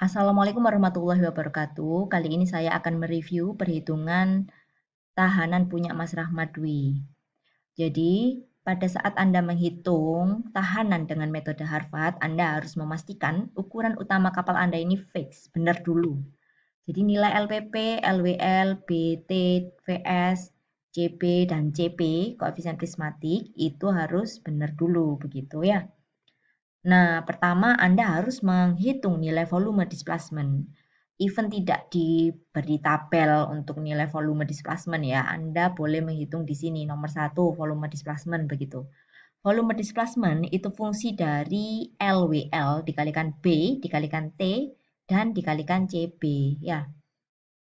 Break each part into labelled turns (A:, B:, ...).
A: Assalamualaikum warahmatullahi wabarakatuh. Kali ini saya akan mereview perhitungan tahanan punya Mas Rahmat Dwi. Jadi, pada saat Anda menghitung tahanan dengan metode Harvard, Anda harus memastikan ukuran utama kapal Anda ini fix, benar dulu. Jadi nilai LPP, LWL, BT, VS, CB, dan CP, koefisien prismatik, itu harus benar dulu, begitu ya. Nah, pertama Anda harus menghitung nilai volume displacement. Even tidak diberi tabel untuk nilai volume displacement ya, Anda boleh menghitung di sini nomor 1 volume displacement begitu. Volume displacement itu fungsi dari LWL dikalikan B dikalikan T dan dikalikan CB ya.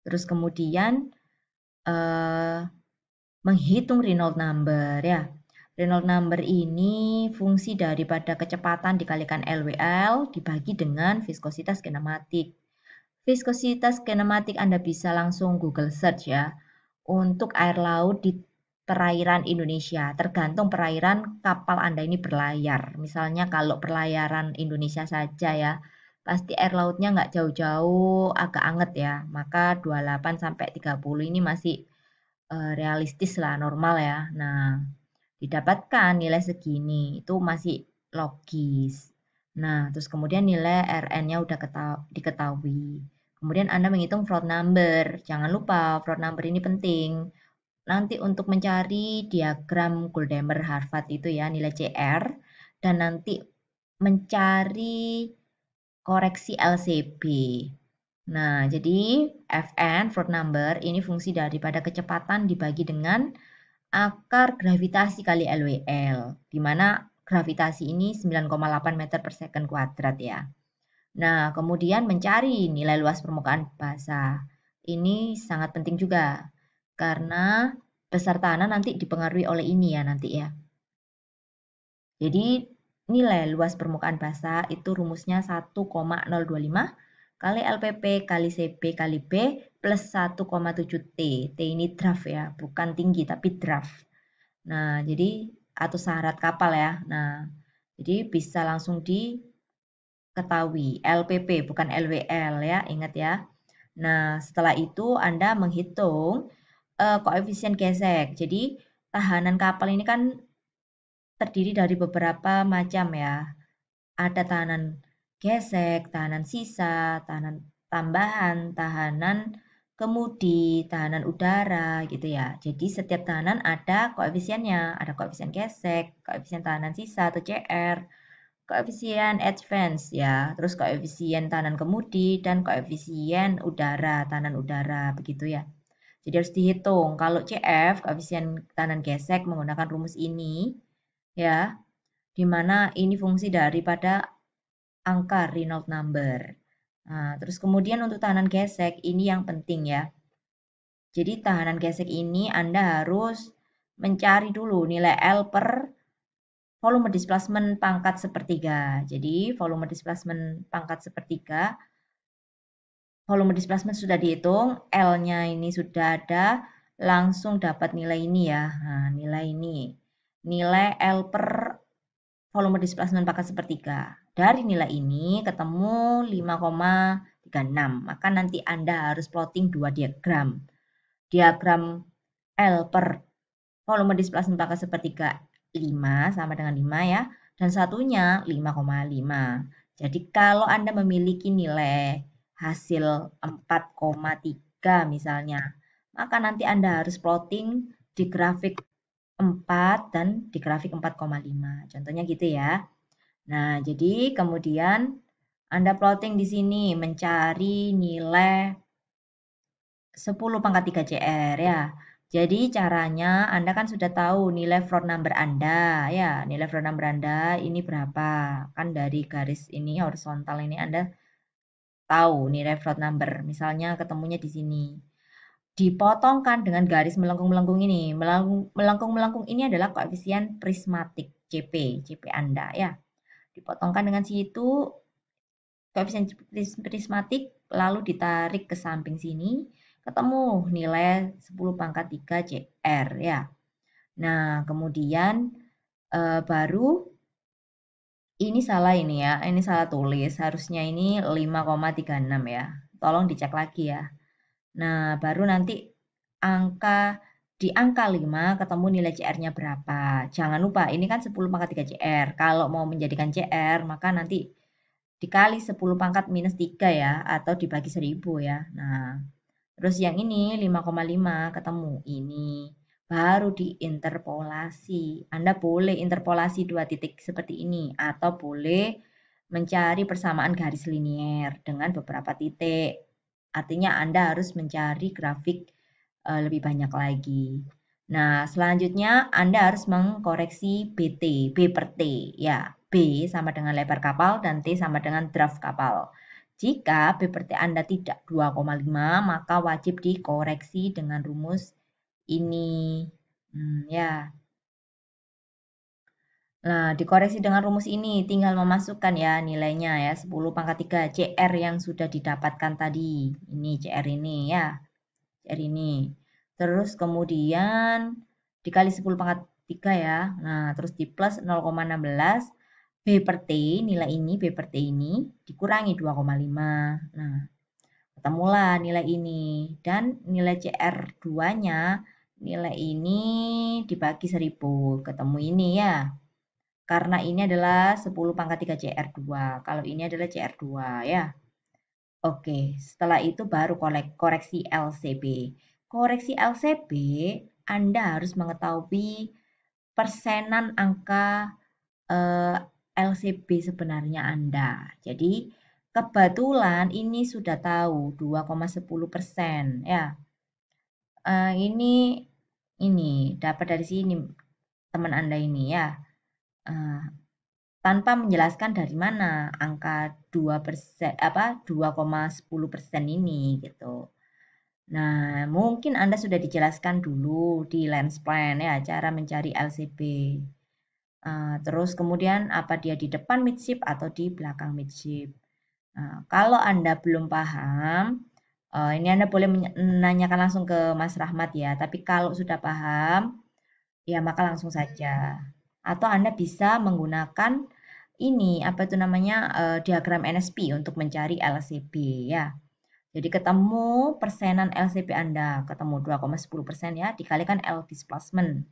A: Terus kemudian menghitung Reynolds number ya. Reynolds number ini fungsi daripada kecepatan dikalikan LWL dibagi dengan viskositas kinematik. Viskositas kinematik Anda bisa langsung Google search ya. Untuk air laut di perairan Indonesia, tergantung perairan kapal Anda ini berlayar. Misalnya kalau perlayaran Indonesia saja ya, pasti air lautnya nggak jauh-jauh, agak anget ya. Maka 28 sampai 30 ini masih realistis lah, normal ya. Nah, didapatkan nilai segini, itu masih logis. Nah, terus kemudian nilai Rn-nya udah diketahui. Kemudian Anda menghitung float number. Jangan lupa, float number ini penting. Nanti untuk mencari diagram Goldhammer-Harvard itu ya, nilai CR. Dan nanti mencari koreksi LCB. Nah, jadi Fn, float number, ini fungsi daripada kecepatan dibagi dengan akar gravitasi kali LWL, di mana gravitasi ini 9,8 meter per second kuadrat ya. Nah, kemudian mencari nilai luas permukaan basah. Ini sangat penting juga, karena besar tanah nanti dipengaruhi oleh ini ya nanti ya. Jadi nilai luas permukaan basah itu rumusnya 1,025 kali LPP kali CB kali B plus 1,7 T. T ini draft ya, bukan tinggi tapi draft. Nah, jadi atau syarat kapal ya. Nah, jadi bisa langsung diketahui LPP bukan LWL ya, ingat ya. Nah, setelah itu Anda menghitung koefisien gesek. Jadi tahanan kapal ini kan terdiri dari beberapa macam ya. Ada tahanan gesek, tahanan sisa, tahanan tambahan, tahanan kemudi, tahanan udara gitu ya. Jadi setiap tahanan ada koefisiennya, ada koefisien gesek, koefisien tahanan sisa atau CR, koefisien advance ya, terus koefisien tahanan kemudi dan koefisien udara, tahanan udara begitu ya. Jadi harus dihitung. Kalau CF, koefisien tahanan gesek menggunakan rumus ini ya, di mana ini fungsi daripada angka Reynolds number. Nah, terus kemudian untuk tahanan gesek, ini yang penting ya. Jadi tahanan gesek ini Anda harus mencari dulu nilai L per volume displacement pangkat sepertiga. Jadi volume displacement pangkat sepertiga, volume displacement sudah dihitung, L-nya ini sudah ada, langsung dapat nilai ini ya. Nah, nilai ini. Nilai L per volume displacement pangkat sepertiga. Dari nilai ini ketemu 5,36. Maka nanti Anda harus plotting dua diagram. Diagram L per volume displacement pangkat sepertiga 5 sama dengan 5 ya. Dan satunya 5,5. Jadi kalau Anda memiliki nilai hasil 4,3 misalnya, maka nanti Anda harus plotting di grafik 4 dan di grafik 4,5. Contohnya gitu ya. Nah, jadi kemudian Anda plotting di sini mencari nilai 10 pangkat 3 CR ya. Jadi caranya Anda kan sudah tahu nilai float number Anda ya. Nilai float number Anda ini berapa? Kan dari garis ini horizontal ini Anda tahu nilai float number. Misalnya ketemunya di sini. Dipotongkan dengan garis melengkung-melengkung ini. Melengkung-melengkung ini adalah koefisien prismatik CP, CP Anda ya. Dipotongkan dengan situ koefisien prismatik lalu ditarik ke samping sini ketemu nilai 10 pangkat 3 CR ya. Nah, kemudian baru Ini salah ini ya, ini salah tulis. Harusnya ini 5,36 ya. Tolong dicek lagi ya. Nah, baru nanti angka di angka 5 ketemu nilai CR-nya berapa. Jangan lupa, ini kan 10 pangkat 3 CR. Kalau mau menjadikan CR, maka nanti dikali 10 pangkat minus 3 ya, atau dibagi 1000 ya. Nah, terus yang ini 5,5 ketemu ini. Baru diinterpolasi. Anda boleh interpolasi 2 titik seperti ini. Atau boleh mencari persamaan garis linier dengan beberapa titik. Artinya Anda harus mencari grafik lebih banyak lagi. Nah, selanjutnya Anda harus mengkoreksi BT, B per T. Ya, B sama dengan lebar kapal dan T sama dengan draft kapal. Jika B per T Anda tidak 2,5, maka wajib dikoreksi dengan rumus ini. Ya. Nah, dikoreksi dengan rumus ini, tinggal memasukkan ya nilainya ya, 10 pangkat 3 CR yang sudah didapatkan tadi. Ini CR ini ya, CR ini. Terus kemudian dikali 10 pangkat 3 ya. Nah, terus di plus 0,16 B per T, nilai ini B per T ini dikurangi 2,5. Nah, ketemulah nilai ini. Dan nilai CR2-nya, nilai ini dibagi 1000. Ketemu ini ya. Karena ini adalah 10 pangkat 3 CR2. Kalau ini adalah CR2 ya. Oke, setelah itu baru koreksi LCB. Koreksi LCB, Anda harus mengetahui persenan angka LCB sebenarnya Anda. Jadi, kebetulan ini sudah tahu 2,10% ya. Ini dapat dari sini teman Anda ini ya. Tanpa menjelaskan dari mana angka 2%, 2,10% ini gitu. Nah, mungkin Anda sudah dijelaskan dulu di lens plan ya, cara mencari LCB. Terus kemudian apa dia di depan midship atau di belakang midship. Kalau Anda belum paham, ini Anda boleh menanyakan langsung ke Mas Rahmat ya. Tapi kalau sudah paham, ya maka langsung saja. Atau Anda bisa menggunakan ini, apa itu namanya, diagram NSP untuk mencari LCB ya. Jadi ketemu persenan LCB Anda, ketemu 2,10% ya, dikalikan L displacement.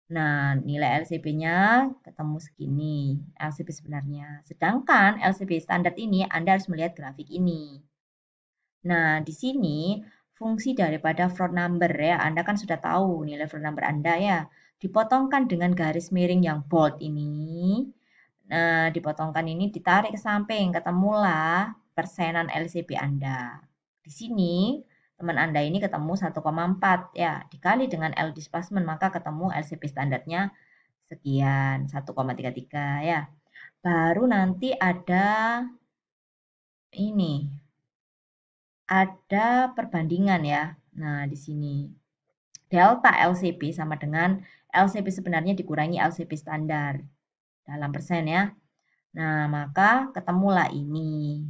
A: Nah, nilai LCB-nya ketemu segini, LCB sebenarnya. Sedangkan LCB standar ini Anda harus melihat grafik ini. Nah, di sini fungsi daripada float number ya, Anda kan sudah tahu nilai float number Anda ya. Dipotongkan dengan garis miring yang bold ini. Nah, dipotongkan ini ditarik ke samping, ketemulah persenan LCB Anda. Di sini teman Anda ini ketemu 1,4 ya, dikali dengan L displacement maka ketemu LCB standarnya sekian, 1,33 ya. Baru nanti ada ini, ada perbandingan ya. Nah, di sini delta LCB sama dengan LCB sebenarnya dikurangi LCB standar dalam persen ya. Nah, maka ketemulah ini.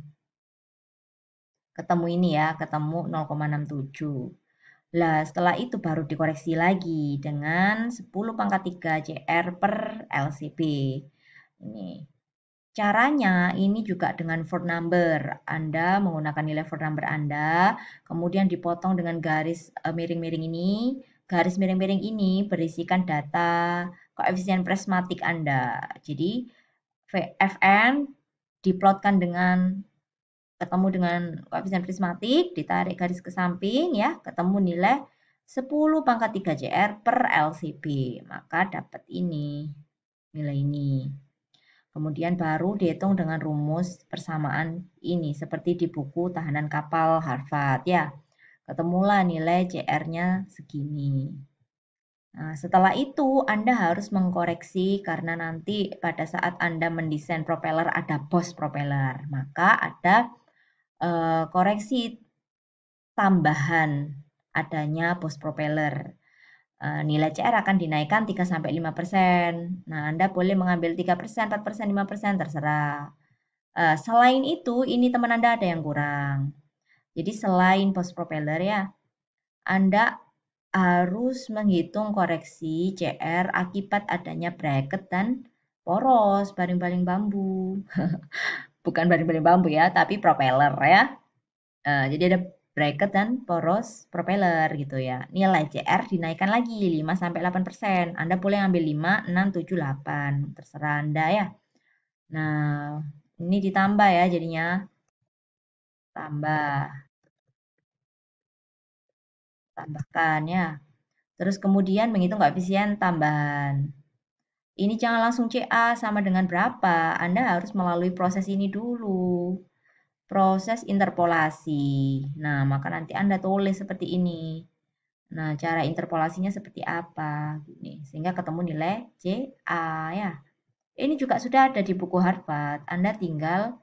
A: Ketemu ini ya, ketemu 0,67. Lah, setelah itu baru dikoreksi lagi dengan 10 pangkat 3 CR per LCB. Ini. Caranya ini juga dengan Ford number. Anda menggunakan nilai Ford number Anda, kemudian dipotong dengan garis miring-miring ini. Garis miring-miring ini berisikan data koefisien prismatik Anda. Jadi Fn diplotkan dengan ketemu dengan koefisien prismatik, ditarik garis ke samping ya, ketemu nilai 10 pangkat 3 CR per LCB. Maka dapat ini, nilai ini. Kemudian baru dihitung dengan rumus persamaan ini, seperti di buku Tahanan Kapal Harvard ya. Ketemulah nilai CR-nya segini. Nah, setelah itu Anda harus mengkoreksi karena nanti pada saat Anda mendesain propeller ada bos propeller. Maka ada koreksi tambahan adanya bos propeller. Nilai CR akan dinaikkan 3-5%. Nah, Anda boleh mengambil 3%, 4%, 5%, terserah. Selain itu, ini teman Anda ada yang kurang. Jadi selain bos propeller ya, Anda harus menghitung koreksi CR akibat adanya bracket dan poros, baling-baling bambu. Bukan baling-baling bambu ya, tapi propeller ya. Jadi ada bracket dan poros propeller gitu ya. Nilai CR dinaikkan lagi 5-8%. Anda boleh ambil 5, 6, 7, 8. Terserah Anda ya. Nah, ini ditambah ya jadinya. Tambahkan ya. Terus kemudian menghitung koefisien tambahan. Ini jangan langsung CA sama dengan berapa. Anda harus melalui proses ini dulu. Proses interpolasi. Nah, maka nanti Anda tulis seperti ini. Nah, cara interpolasinya seperti apa? Gini, sehingga ketemu nilai CA ya. Ini juga sudah ada di buku Harvard. Anda tinggal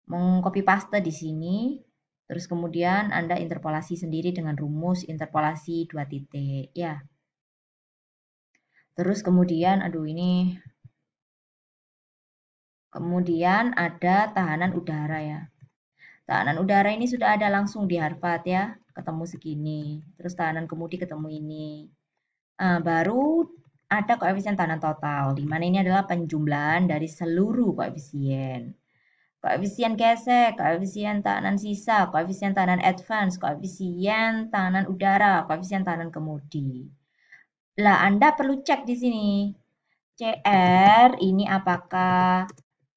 A: mengcopy paste di sini, terus kemudian Anda interpolasi sendiri dengan rumus interpolasi 2 titik ya. Terus kemudian, aduh ini, kemudian ada tahanan udara ya. Tahanan udara ini sudah ada langsung di Harvard ya, ketemu segini. Terus tahanan kemudi ketemu ini. Baru ada koefisien tahanan total, di mana ini adalah penjumlahan dari seluruh koefisien. Koefisien gesek, koefisien tahanan sisa, koefisien tahanan advance, koefisien tahanan udara, koefisien tahanan kemudi. Lah, Anda perlu cek di sini. CR ini apakah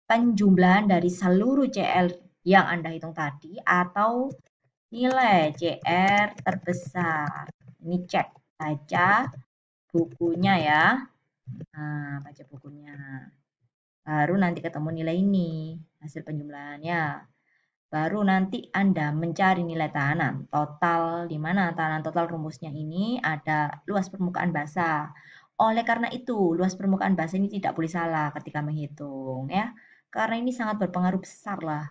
A: penjumlahan dari seluruh CL yang Anda hitung tadi atau nilai CR terbesar. Ini cek, baca bukunya ya. Nah, baca bukunya. Baru nanti ketemu nilai ini, hasil penjumlahannya. Baru nanti Anda mencari nilai tahanan total, di mana tahanan total rumusnya ini ada luas permukaan basah. Oleh karena itu, luas permukaan basah ini tidak boleh salah ketika menghitung ya. Karena ini sangat berpengaruh besar lah.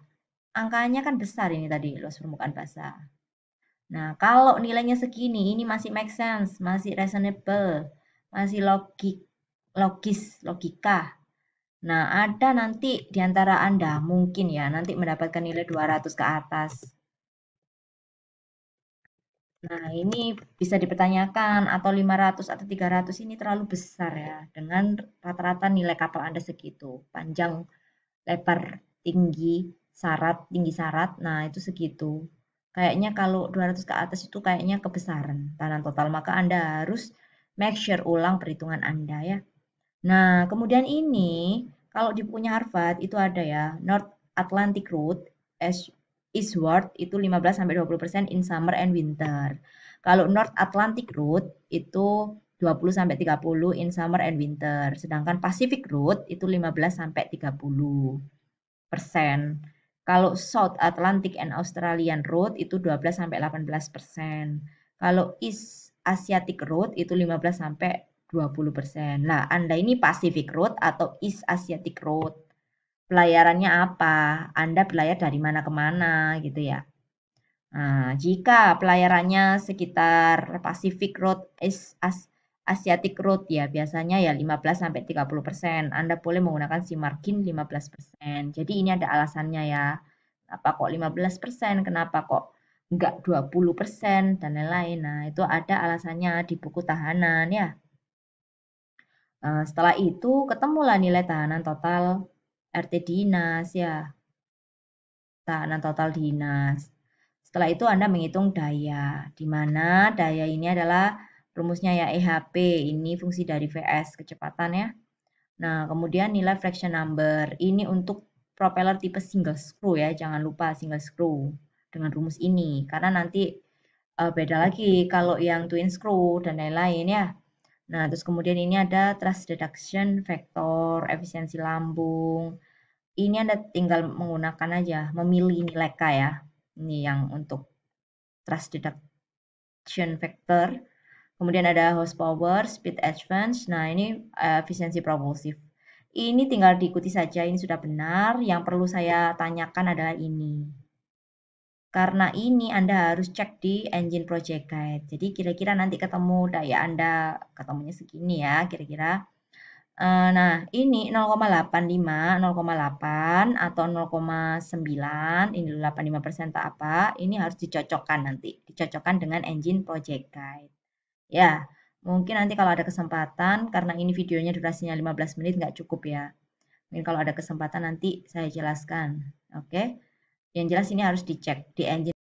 A: Angkanya kan besar ini tadi, luas permukaan basah. Nah, kalau nilainya segini, ini masih make sense, masih reasonable, masih logis, logika. Nah, ada nanti di antara Anda mungkin ya, nanti mendapatkan nilai 200 ke atas. Nah, ini bisa dipertanyakan atau 500 atau 300 ini terlalu besar ya, dengan rata-rata nilai kapal Anda segitu. Panjang, lebar, tinggi syarat, nah itu segitu. Kayaknya kalau 200 ke atas itu kayaknya kebesaran tahanan total, maka Anda harus make sure ulang perhitungan Anda ya. Nah, kemudian ini kalau di bukunya Harvard itu ada ya, North Atlantic Route eastward itu 15-20% in summer and winter. Kalau North Atlantic Route itu 20-30 in summer and winter. Sedangkan Pacific Route itu 15-30%. Kalau South Atlantic and Australian Route itu 12-18%. Kalau East Asiatic Route itu 15-20%. Nah, Anda ini Pacific Route atau East Asiatic Route? Pelayarannya apa? Anda berlayar dari mana ke mana gitu ya. Nah, jika pelayarannya sekitar Pacific Road, Asiatic Road ya biasanya ya 15-30%. Anda boleh menggunakan si margin 15%. Jadi ini ada alasannya ya. Kenapa kok 15%? Kenapa kok enggak 20% dan lain-lain. Nah, itu ada alasannya di buku tahanan ya. Setelah itu ketemulah nilai tahanan total RT dinas ya. Tahanan total dinas. Setelah itu Anda menghitung daya, di mana daya ini adalah rumusnya ya EHP, ini fungsi dari VS, kecepatan ya. Nah, kemudian nilai fraction number, ini untuk propeller tipe single screw ya, jangan lupa single screw dengan rumus ini, karena nanti beda lagi kalau yang twin screw dan lain-lain ya. Nah, terus kemudian ini ada thrust reduction factor, efisiensi lambung, ini Anda tinggal menggunakan aja, memilih nilai K ya. Ini yang untuk thrust reduction factor. Kemudian ada horsepower, speed advance. Nah, ini efisiensi propulsif. Ini tinggal diikuti saja, ini sudah benar. Yang perlu saya tanyakan adalah ini. Karena ini Anda harus cek di engine project guide. Jadi kira-kira nanti ketemu daya Anda ketemunya segini ya, kira-kira. Nah, ini 0,85, 0,8 atau 0,9, ini 85% tak apa, ini harus dicocokkan nanti, dicocokkan dengan engine project guide. Ya, Mungkin nanti kalau ada kesempatan, karena ini videonya durasinya 15 menit nggak cukup ya. Mungkin kalau ada kesempatan nanti saya jelaskan. Oke. Yang jelas ini harus dicek di engine